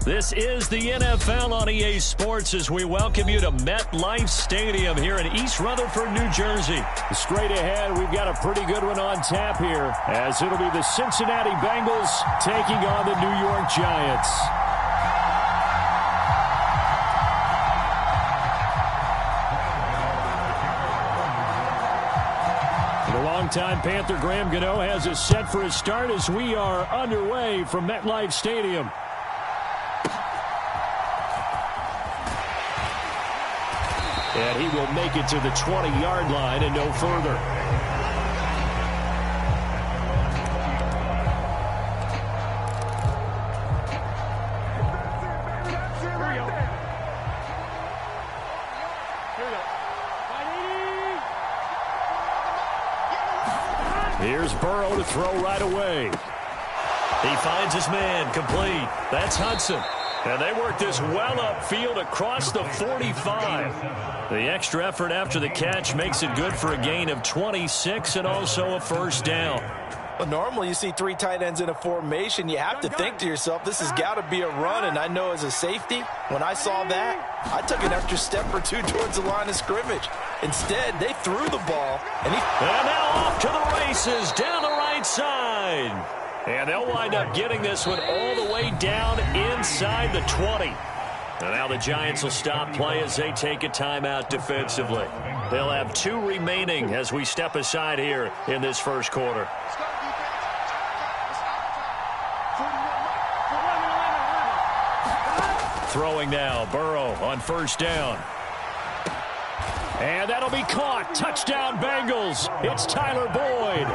This is the NFL on EA Sports as we welcome you to MetLife Stadium here in East Rutherford, New Jersey. Straight ahead, we've got a pretty good one on tap here as it'll be the Cincinnati Bengals taking on the New York Giants. The longtime Panther Graham Gano has us set for his start as we are underway from MetLife Stadium. And he will make it to the 20-yard line and no further. Here's Burrow to throw right away. He finds his man, complete. That's Hudson. And they work this well upfield across the 45. The extra effort after the catch makes it good for a gain of 26 and also a first down. Well, normally you see three tight ends in a formation. You have to think to yourself, this has got to be a run. And I know as a safety, when I saw that, I took an extra step or two towards the line of scrimmage. Instead, they threw the ball. And now off to the races down the right side. And they'll wind up getting this one all the way down inside the 20. And now the Giants will stop play as they take a timeout defensively. They'll have 2 remaining as we step aside here in this first quarter. Throwing now, Burrow on first down. And that'll be caught. Touchdown Bengals. It's Tyler Boyd.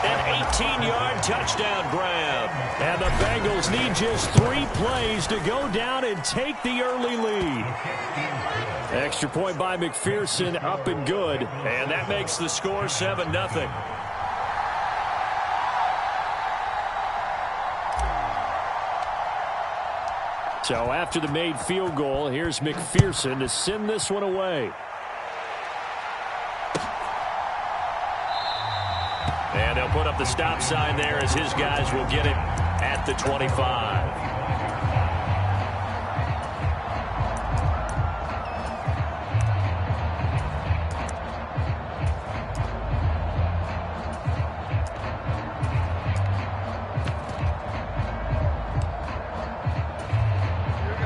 An 18-yard touchdown grab. And the Bengals need just 3 plays to go down and take the early lead. Extra point by McPherson, up and good. And that makes the score 7-0. So after the made field goal, here's McPherson to send this one away. And they'll put up the stop sign there as his guys will get it at the 25.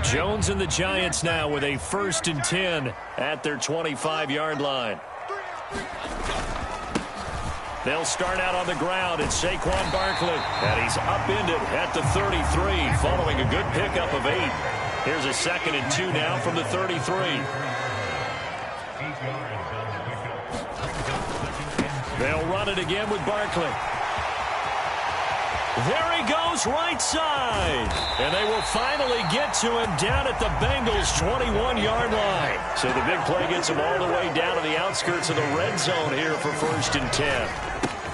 Jones and the Giants now with a 1st and 10 at their 25-yard line. They'll start out on the ground. It's Saquon Barkley. And he's upended at the 33 following a good pickup of 8. Here's a 2nd and 2 now from the 33. They'll run it again with Barkley. There he goes right side. And they will finally get to him down at the Bengals' 21-yard line. So the big play gets him all the way down to the outskirts of the red zone here for 1st and 10.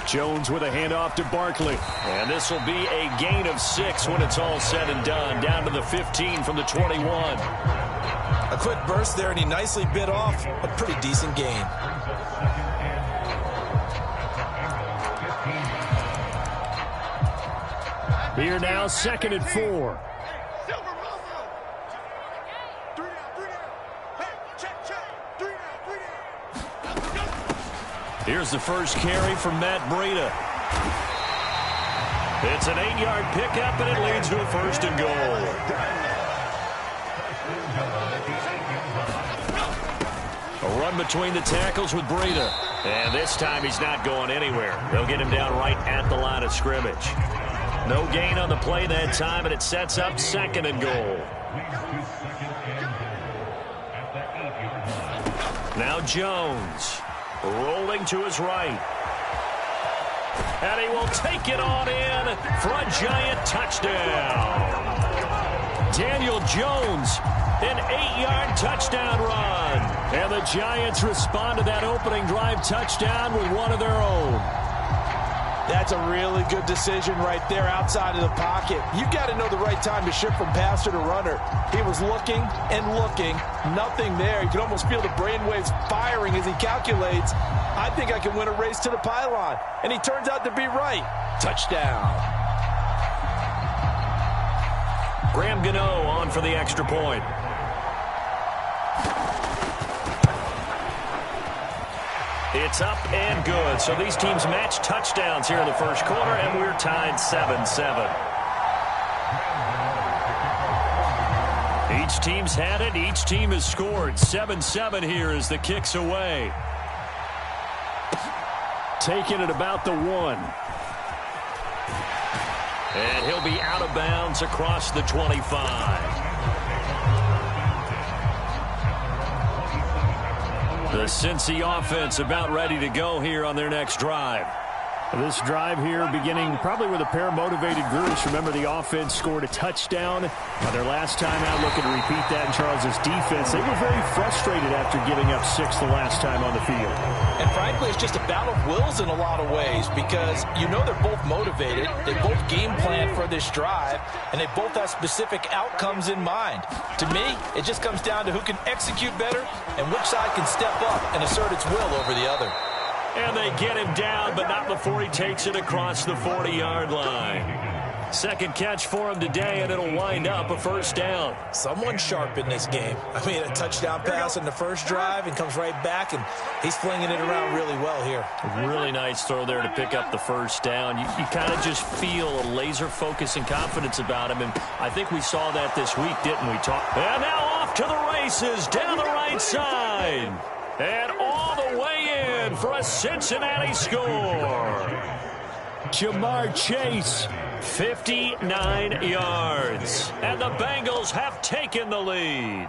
Jones with a handoff to Barkley. And this will be a gain of 6 when it's all said and done. Down to the 15 from the 21. A quick burst there, and he nicely bit off a pretty decent gain. Here now, 2nd and 4. Here's the first carry from Matt Breida. It's an 8-yard pickup, and it leads to a 1st and goal. A run between the tackles with Breida. And this time he's not going anywhere. They'll get him down right at the line of scrimmage. No gain on the play that time, and it sets up 2nd and goal. Now Jones rolling to his right. And he will take it on in for a Giant touchdown. Daniel Jones, an 8-yard touchdown run. And the Giants respond to that opening drive touchdown with one of their own. That's a really good decision right there outside of the pocket. You've got to know the right time to shift from passer to runner. He was looking and looking. Nothing there. You can almost feel the brainwaves firing as he calculates, I think I can win a race to the pylon. And he turns out to be right. Touchdown. Graham Gano on for the extra point. It's up and good. So these teams match touchdowns here in the first quarter, and we're tied 7-7. Each team's had it. Each team has scored. 7-7 here as the kick's away. Taking it about the 1. And he'll be out of bounds across the 25. The Cincy offense about ready to go here on their next drive. This drive here beginning probably with a pair of motivated groups. Remember, the offense scored a touchdown on their last time out, looking to repeat that in Charles's defense. They were very frustrated after giving up 6 the last time on the field. And frankly, it's just a battle of wills in a lot of ways because you know they're both motivated. They both game plan for this drive, and they both have specific outcomes in mind. To me, it just comes down to who can execute better and which side can step up and assert its will over the other. And they get him down, but not before he takes it across the 40-yard line. Second catch for him today, and it'll wind up a first down. Someone sharp in this game. I mean, a touchdown pass in the first drive and comes right back, and he's flinging it around really well here. A really nice throw there to pick up the first down. You kind of just feel a laser focus and confidence about him, and I think we saw that this week, didn't we? And now off to the races, down the right side. And all the way in for a Cincinnati score. Jamar Chase, 59 yards. And the Bengals have taken the lead.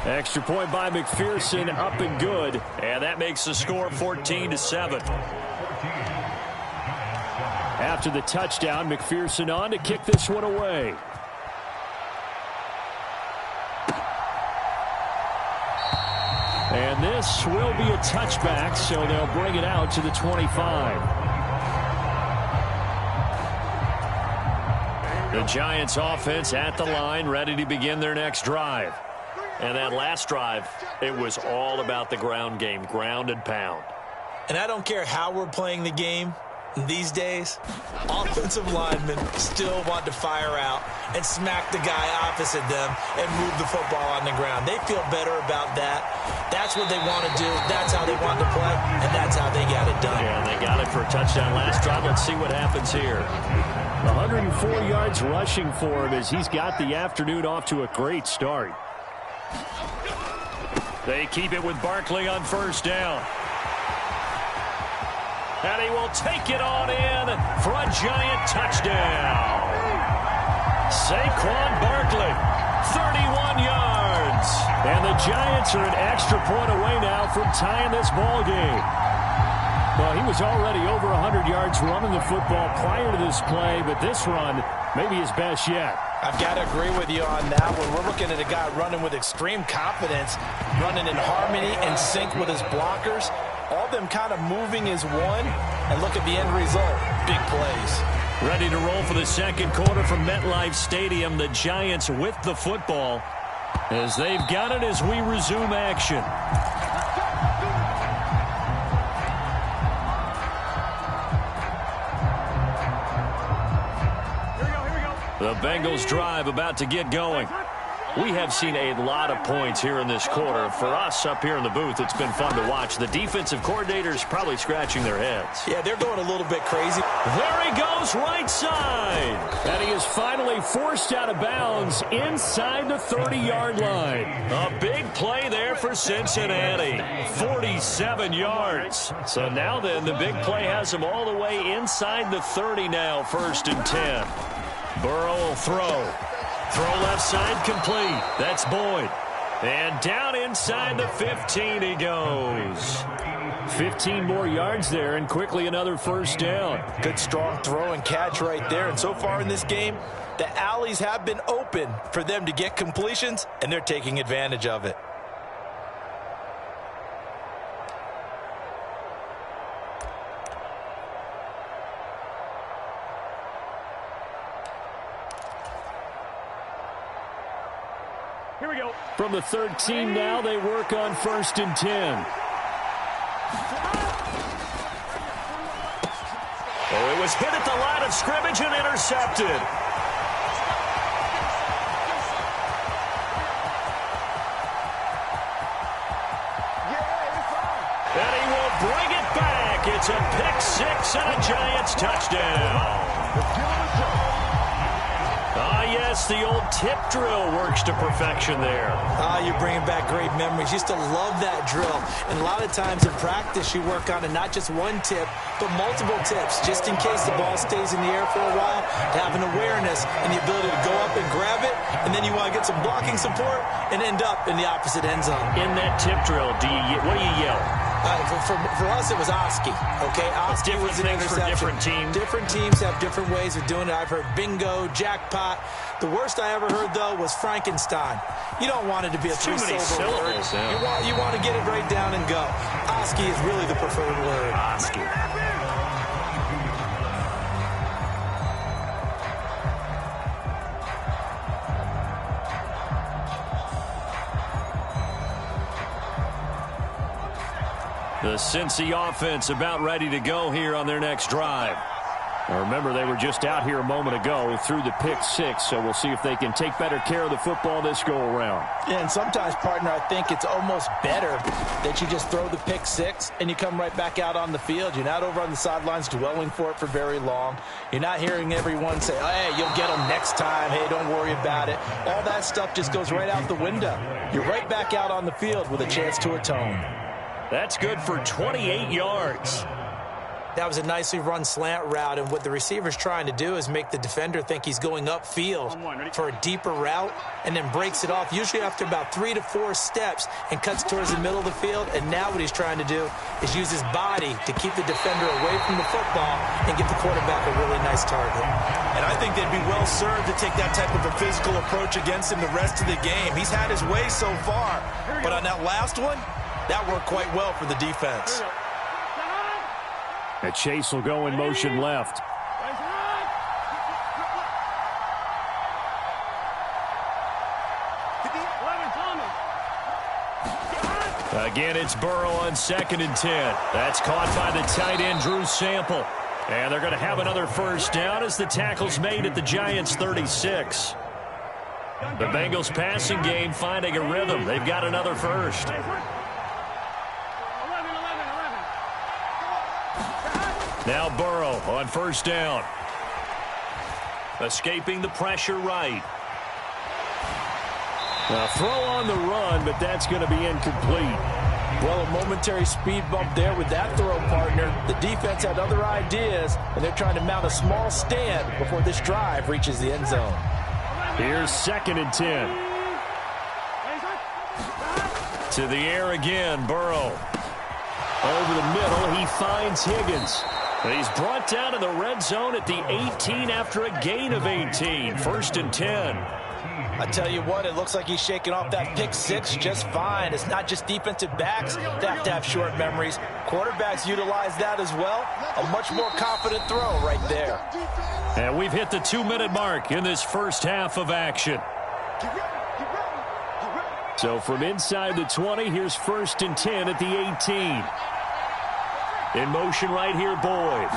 Extra point by McPherson, up and good. And that makes the score 14-7. After the touchdown, McPherson on to kick this one away. And this will be a touchback, so they'll bring it out to the 25. The Giants offense at the line, ready to begin their next drive. And that last drive, it was all about the ground game, ground and pound. And I don't care how we're playing the game. These days, offensive linemen still want to fire out and smack the guy opposite them and move the football on the ground. They feel better about that. That's what they want to do. That's how they want to play, and that's how they got it done. Yeah, and they got it for a touchdown last drive. Let's see what happens here. 104 yards rushing for him as he's got the afternoon off to a great start. They keep it with Barkley on first down. And he will take it on in for a Giant touchdown. Saquon Barkley, 31 yards. And the Giants are an extra point away now from tying this ball game. Well, he was already over 100 yards running the football prior to this play, but this run may be his best yet. I've got to agree with you on that one. We're looking at a guy running with extreme confidence, running in harmony and sync with his blockers. All of them kind of moving as one, and look at the end result. Big plays. Ready to roll for the second quarter from MetLife Stadium. The Giants with the football as they've got it as we resume action. The Bengals drive about to get going. We have seen a lot of points here in this quarter. For us up here in the booth, it's been fun to watch. The defensive coordinators probably scratching their heads. Yeah, they're going a little bit crazy. There he goes, right side. And he is finally forced out of bounds inside the 30-yard line. A big play there for Cincinnati. 47 yards. So now then, the big play has him all the way inside the 30 now, 1st and 10. Burrow will throw. Throw left side complete. That's Boyd. And down inside the 15 he goes. 15 more yards there and quickly another first down. Good strong throw and catch right there. And so far in this game, the alleys have been open for them to get completions, and they're taking advantage of it. Here we go. From the 13 now, they work on 1st and 10. Oh, it was hit at the line of scrimmage and intercepted. And he will bring it back. It's a pick six and a Giants touchdown. Yes, the old tip drill works to perfection there. You're bringing back great memories. Used to love that drill. And a lot of times in practice, you work on it, not just one tip, but multiple tips, just in case the ball stays in the air for a while, to have an awareness and the ability to go up and grab it, and then you want to get some blocking support and end up in the opposite end zone. In that tip drill, what do you yell? For us, it was Oski. Okay, Oski was an interception. For different teams. Different teams have different ways of doing it. I've heard bingo, jackpot. The worst I ever heard, though, was Frankenstein. You don't want it to be a three-syllable word. Yeah. You want to get it right down and go. Oski is really the preferred word. Oski. The Cincy offense about ready to go here on their next drive. Now remember, they were just out here a moment ago through the pick six, so we'll see if they can take better care of the football this go-around. Yeah, and sometimes, partner, I think it's almost better that you just throw the pick six and you come right back out on the field. You're not over on the sidelines dwelling for it for very long. You're not hearing everyone say, oh, hey, you'll get them next time. Hey, don't worry about it. All that stuff just goes right out the window. You're right back out on the field with a chance to atone. That's good for 28 yards. That was a nicely run slant route, and what the receiver's trying to do is make the defender think he's going upfield for a deeper route and then breaks it off, usually after about 3 to 4 steps, and cuts towards the middle of the field. And now what he's trying to do is use his body to keep the defender away from the football and give the quarterback a really nice target. And I think they'd be well served to take that type of a physical approach against him the rest of the game. He's had his way so far, but on that last one, that worked quite well for the defense. And Chase will go in motion left. Again, it's Burrow on 2nd and 10. That's caught by the tight end, Drew Sample. And they're going to have another first down as the tackle's made at the Giants' 36. The Bengals passing game finding a rhythm. They've got another first. Now Burrow on first down. Escaping the pressure right. Now throw on the run, but that's going to be incomplete. Well, a momentary speed bump there with that throw, partner. The defense had other ideas, and they're trying to mount a small stand before this drive reaches the end zone. Here's 2nd and 10. To the air again, Burrow. Over the middle, he finds Higgins. He's brought down to the red zone at the 18 after a gain of 18. 1st and 10. I tell you what, it looks like he's shaking off that pick six just fine. It's not just defensive backs that have to have short memories. Quarterbacks utilize that as well. A much more confident throw right there. And we've hit the 2-minute mark in this first half of action. So from inside the 20, here's 1st and 10 at the 18. In motion right here, Boyd.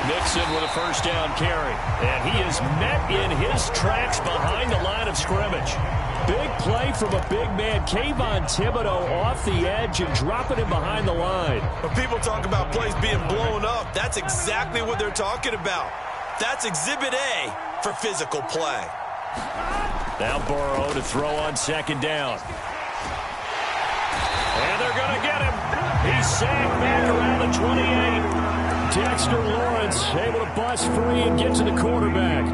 Mixon with a first down carry. And he is met in his tracks behind the line of scrimmage. Big play from a big man. Kayvon Thibodeau off the edge and dropping him behind the line. When people talk about plays being blown up, that's exactly what they're talking about. That's Exhibit A for physical play. Now Burrow to throw on 2nd down. And they're going to get him. He's sacked back around the 28. Dexter Lawrence able to bust free and get to the quarterback.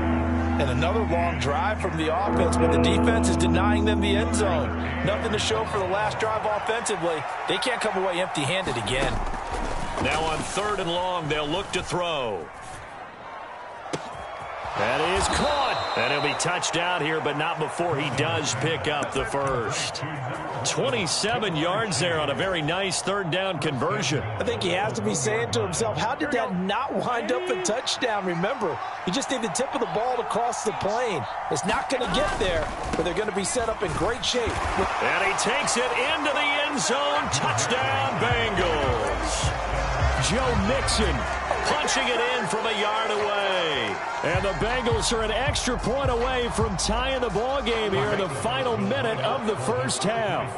And another long drive from the offense, but the defense is denying them the end zone. Nothing to show for the last drive offensively. They can't come away empty-handed again. Now on 3rd and long, they'll look to throw. That is caught. And he'll be touched out here, but not before he does pick up the first. 27 yards there on a very nice 3rd down conversion. I think he has to be saying to himself, how did that not wind up a touchdown? Remember, you just need the tip of the ball to cross the plane. It's not going to get there, but they're going to be set up in great shape. And he takes it into the end zone. Touchdown, Bengals. Joe Mixon. Punching it in from a yard away. And the Bengals are an extra point away from tying the ball game here in the final minute of the first half.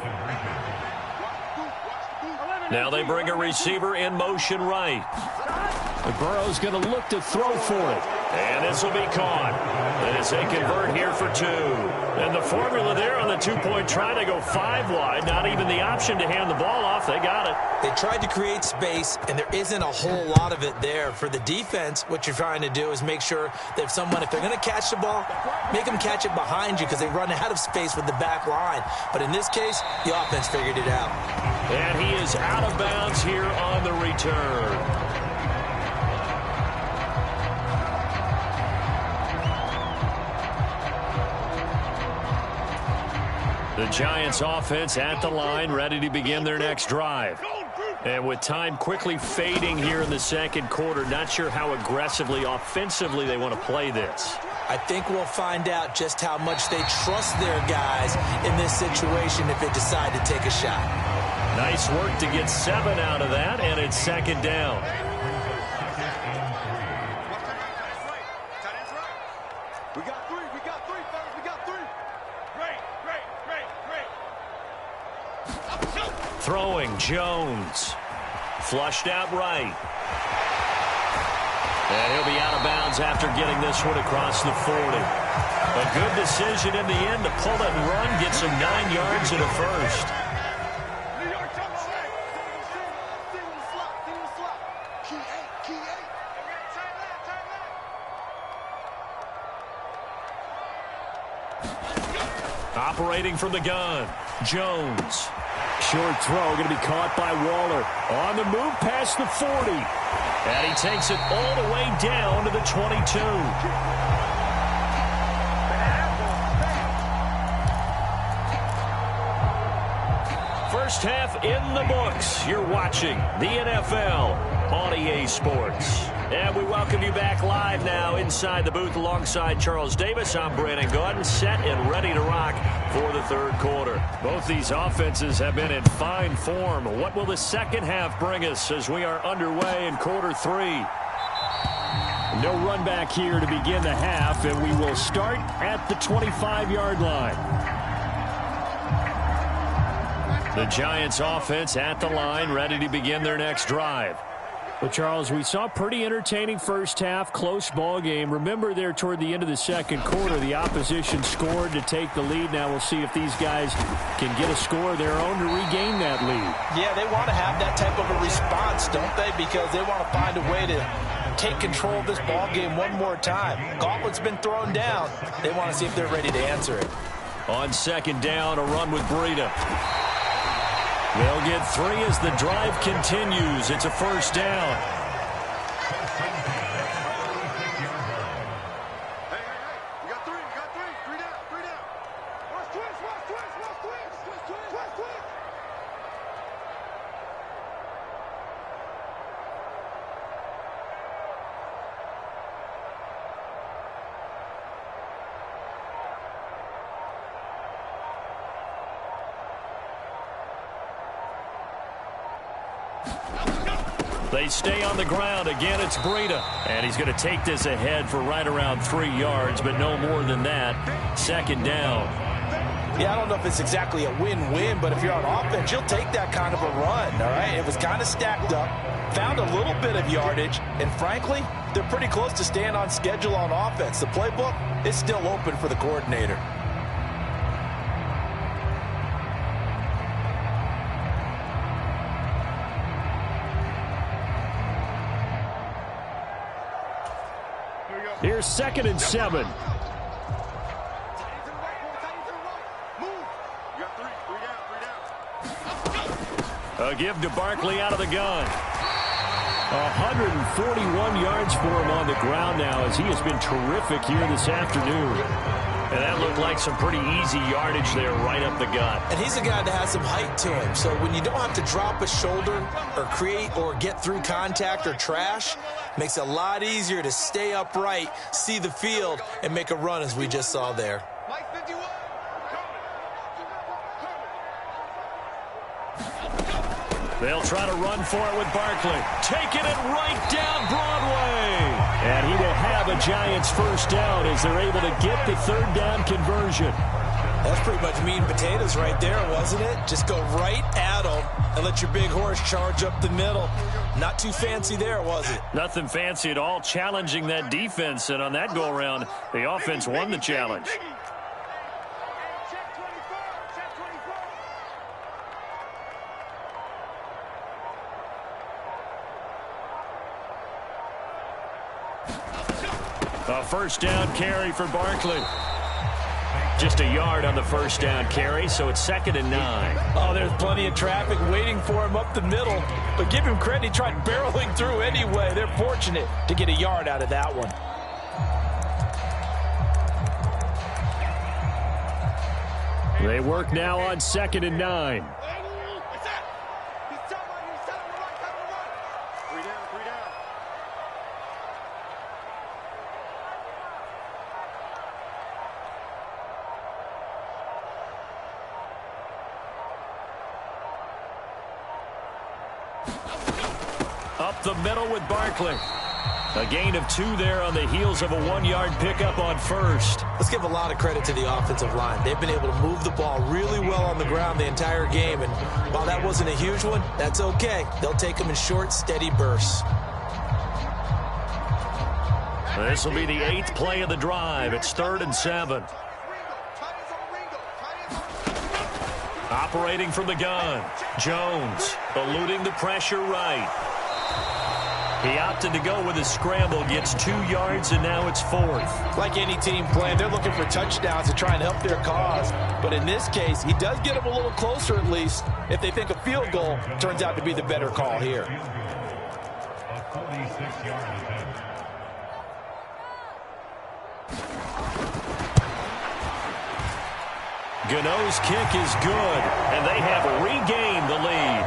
Now they bring a receiver in motion right. Burrow's going to look to throw for it. And this will be caught. As they convert here for 2. And the formula there on the 2-point try to go 5 wide. Not even the option to hand the ball off. They got it. They tried to create space, and there isn't a whole lot of it there. For the defense, what you're trying to do is make sure that if they're going to catch the ball, make them catch it behind you because they run out of space with the back line. But in this case, the offense figured it out. And he is out of bounds here on the return. The Giants offense at the line, ready to begin their next drive. And with time quickly fading here in the second quarter, not sure how aggressively, offensively they want to play this. I think we'll find out just how much they trust their guys in this situation if they decide to take a shot. Nice work to get 7 out of that, and it's second down. We got 3, fellas, we got 3. Great. Throwing, Jones. Flushed out right. And he'll be out of bounds after getting this one across the 40. A good decision in the end to pull it and run, get some 9 yards and a first. Operating from the gun, Jones. Short throw going to be caught by Waller. On the move past the 40. And he takes it all the way down to the 22. First half in the books. You're watching the NFL on EA Sports. And we welcome you back live now inside the booth alongside Charles Davis. I'm Brandon Gordon, set and ready to rock for the third quarter. Both these offenses have been in fine form. What will the second half bring us as we are underway in quarter 3? No run back here to begin the half, and we will start at the 25-yard line. The Giants offense at the line, ready to begin their next drive. Well, Charles, we saw a pretty entertaining first half, close ball game. Remember there toward the end of the second quarter, the opposition scored to take the lead. Now we'll see if these guys can get a score of their own to regain that lead. Yeah, they want to have that type of a response, don't they? Because they want to find a way to take control of this ball game one more time. Gauntlet's been thrown down. They want to see if they're ready to answer it. On second down, a run with Breida. They'll get 3 as the drive continues. It's a first down. Hey, we got 3, 3 down. Watch twist. They stay on the ground. Again, it's Breida. And he's going to take this ahead for right around 3 yards, but no more than that. Second down. Yeah, I don't know if it's exactly a win-win, but if you're on offense, you'll take that kind of a run, all right? It was kind of stacked up, found a little bit of yardage, and frankly, they're pretty close to staying on schedule on offense. The playbook is still open for the coordinator. Here's 2nd and 7. A give to Barkley out of the gun. 141 yards for him on the ground now as he has been terrific here this afternoon. And that looked like some pretty easy yardage there right up the gut. And he's a guy that has some height to him. So when you don't have to drop a shoulder or create or get through contact or trash, makes it a lot easier to stay upright, see the field, and make a run as we just saw there. They'll try to run for it with Barkley. Taking it right down Broadway. And he will have a Giants first down as they're able to get the third down conversion. That's pretty much meat and potatoes right there, wasn't it? Just go right at them and let your big horse charge up the middle. Not too fancy there, was it? Nothing fancy at all, challenging that defense. And on that go-around, the offense won the challenge. A first down carry for Barkley. Just a yard on the first down carry, so it's 2nd and 9. Oh, there's plenty of traffic waiting for him up the middle. But give him credit, he tried barreling through anyway. They're fortunate to get a yard out of that one. They work now on 2nd and 9. Up the middle with Barkley. A gain of 2 there on the heels of a 1-yard pickup on first. Let's give a lot of credit to the offensive line. They've been able to move the ball really well on the ground the entire game. And while that wasn't a huge one, that's okay. They'll take them in short, steady bursts. This will be the 8th play of the drive. It's 3rd and 7. Operating from the gun. Jones eluding the pressure right. He opted to go with a scramble, gets 2 yards, and now it's 4th. Like any team playing, they're looking for touchdowns to try and help their cause. But in this case, he does get them a little closer at least. If they think a field goal turns out to be the better call here. Gano's kick is good, and they have regained the lead.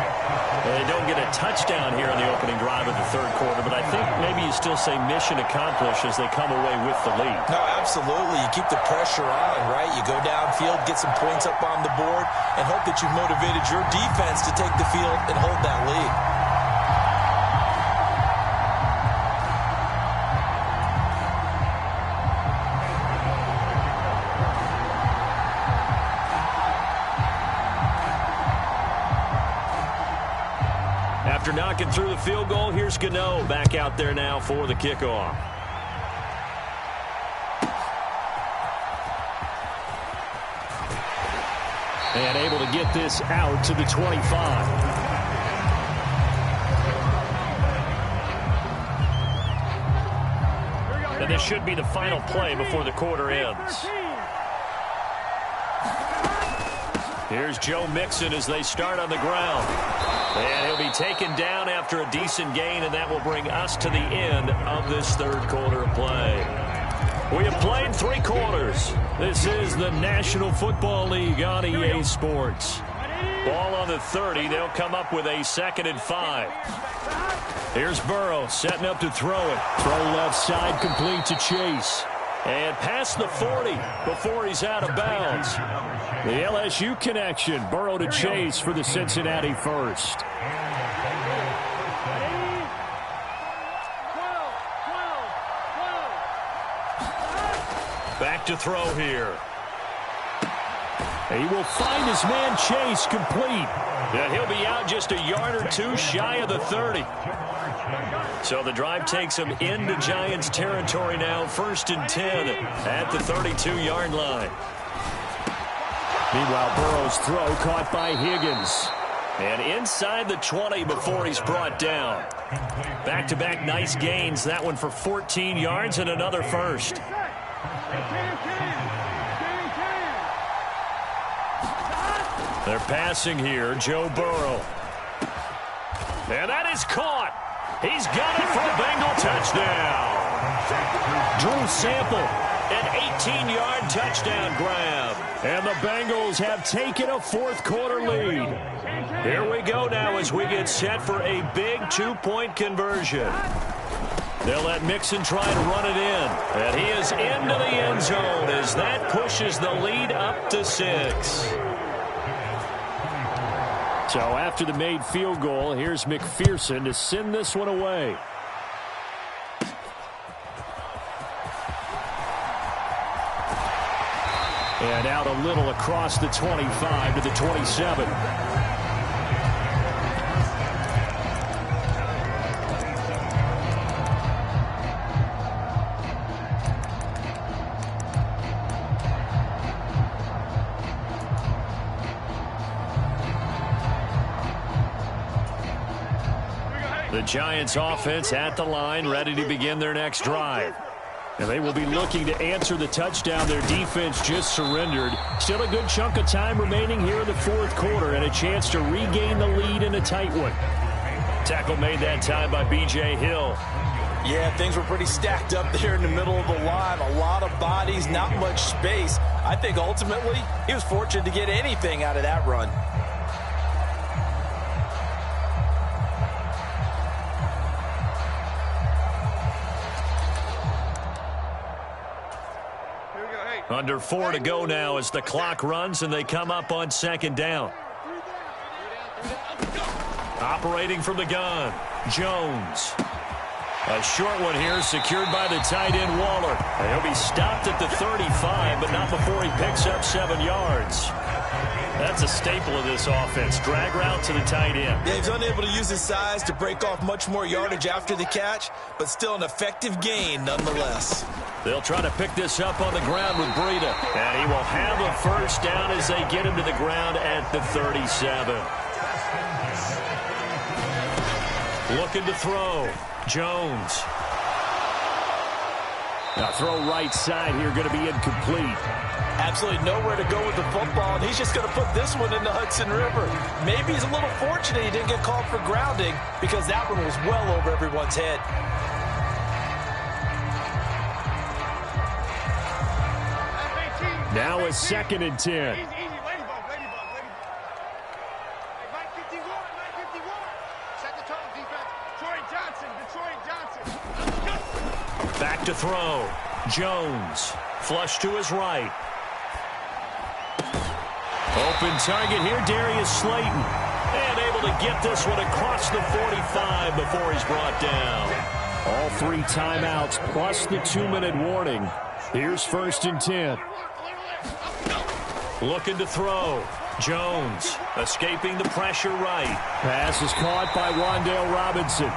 They don't get a touchdown here in the opening drive of the third quarter, but I think maybe you still say mission accomplished as they come away with the lead. No, absolutely. You keep the pressure on, right? You go downfield, get some points up on the board, and hope that you've motivated your defense to take the field and hold that lead. After knocking through the field goal, here's Gano back out there now for the kickoff. And able to get this out to the 25. And this should be the final play before the quarter ends. Here's Joe Mixon as they start on the ground. And he'll be taken down after a decent gain, and that will bring us to the end of this third quarter of play. We have played 3 quarters. This is the National Football League on EA Sports. Ball on the 30. They'll come up with a 2nd and 5. Here's Burrow setting up to throw it. Throw left side, complete to Chase. And past the 40 before he's out of bounds. The LSU connection. Burrow to Chase for the Cincinnati first. Back to throw here. He will find his man Chase complete. And he'll be out just a yard or 2 shy of the 30. So the drive takes him into Giants territory now. 1st and 10 at the 32-yard line. Meanwhile, Burrow's throw caught by Higgins. And inside the 20 before he's brought down. Back-to-back nice gains. That one for 14 yards and another first. They're passing here. Joe Burrow. And that is caught. He's got it for a Bengal touchdown. Drew Sample. An 18-yard touchdown grab. And the Bengals have taken a fourth quarter lead. Here we go now as we get set for a big 2-point conversion. They'll let Mixon try to run it in. And he is into the end zone as that pushes the lead up to 6. So after the made field goal, here's McPherson to send this one away. And out a little across the 25 to the 27. The Giants offense at the line, ready to begin their next drive. And they will be looking to answer the touchdown their defense just surrendered. Still a good chunk of time remaining here in the fourth quarter and a chance to regain the lead in a tight one. Tackle made that time by B.J. Hill. Yeah, things were pretty stacked up there in the middle of the line. A lot of bodies, not much space. I think ultimately he was fortunate to get anything out of that run. Under 4 to go now as the clock runs and they come up on second down. Operating from the gun, Jones. A short one here secured by the tight end Waller. He'll be stopped at the 35, but not before he picks up 7 yards. That's a staple of this offense. Drag route to the tight end. Yeah, he's unable to use his size to break off much more yardage after the catch, but still an effective gain nonetheless. They'll try to pick this up on the ground with Breida. And he will have a first down as they get him to the ground at the 37. Looking to throw. Jones. Now throw right side here, going to be incomplete. Absolutely nowhere to go with the football, and he's just going to put this one in the Hudson River. Maybe he's a little fortunate he didn't get called for grounding because that one was well over everyone's head. Now a 2nd and 10. Back to throw. Jones. Flush to his right. Open target here, Darius Slayton. And able to get this one across the 45 before he's brought down. All 3 timeouts plus the 2-minute warning. Here's 1st and 10. Looking to throw. Jones escaping the pressure right. Pass is caught by Wan'Dale Robinson.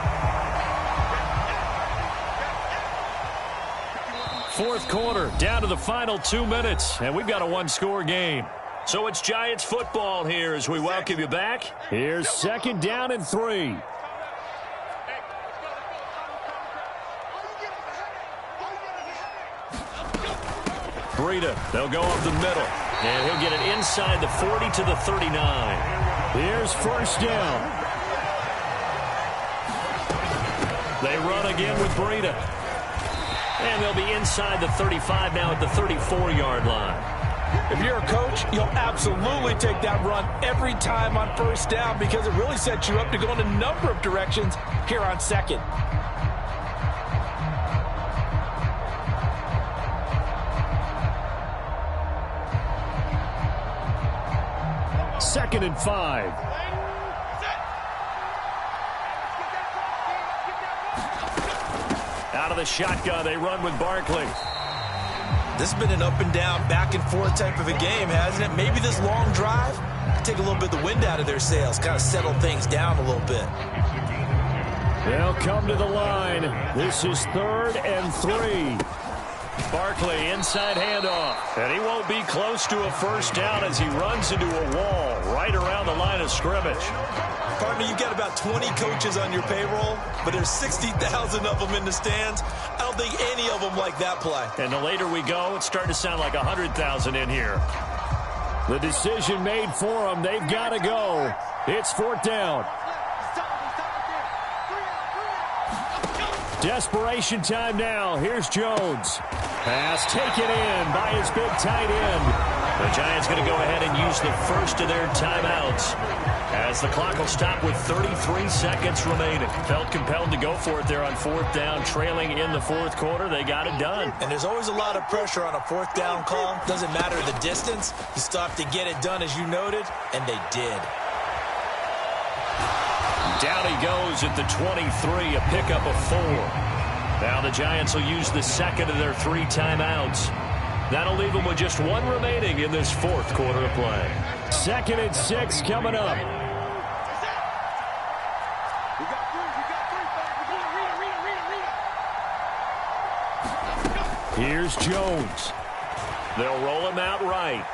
Fourth quarter, down to the final 2 minutes, and we've got a 1-score game. So it's Giants football here as we welcome you back. Here's 2nd down and 3. Breida, they'll go up the middle, and he'll get it inside the 40 to the 39. Here's 1st down. They run again with Breida. And they'll be inside the 35 now at the 34-yard line. If you're a coach, you'll absolutely take that run every time on 1st down because it really sets you up to go in a number of directions here on 2nd. Second and 5. Out of the shotgun, they run with Barkley. This has been an up-and-down, back-and-forth type of a game, hasn't it? Maybe this long drive take a little bit of the wind out of their sails, kind of settle things down a little bit. They'll come to the line. This is 3rd and 3. Barkley, inside handoff. And he won't be close to a first down as he runs into a wall right around the line of scrimmage. Partner, you've got about 20 coaches on your payroll, but there's 60,000 of them in the stands. I don't think any of them like that play. And the later we go, it's starting to sound like 100,000 in here. The decision made for them. They've got to go. It's 4th down. Desperation time now. Here's Jones. Pass taken in by his big tight end. The Giants going to go ahead and use the first of their timeouts as the clock will stop with 33 seconds remaining. Felt compelled to go for it there on 4th down, trailing in the fourth quarter. They got it done. And there's always a lot of pressure on a 4th down call. Doesn't matter the distance. You still have to get it done, as you noted, and they did. Down he goes at the 23, a pickup of 4. Now the Giants will use the second of their 3 timeouts. That'll leave them with just 1 remaining in this 4th quarter of play. 2nd and 6 coming up. Here's Jones. They'll roll him out right.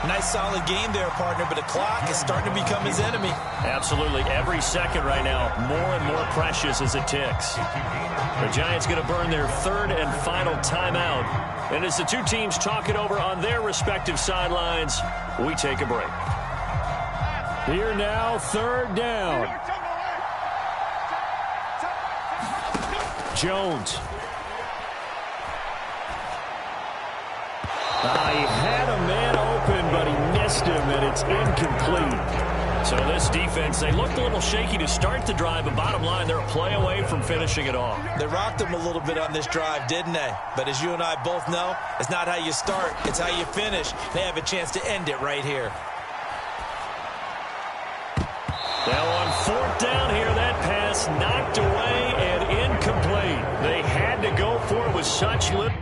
Nice solid game there, partner, but the clock is starting to become his enemy. Absolutely. Every second right now, more and more precious as it ticks. The Giants going to burn their 3rd and final timeout. And as the 2 teams talk it over on their respective sidelines, we take a break. Here now, 3rd down. Jones. He had a man open, but he missed him, and it's incomplete. So this defense, they looked a little shaky to start the drive, but bottom line, they're a play away from finishing it off. They rocked him a little bit on this drive, didn't they? But as you and I both know, it's not how you start, it's how you finish. They have a chance to end it right here. Now on 4th down here, that pass knocked away and incomplete. They had to go for it with such little.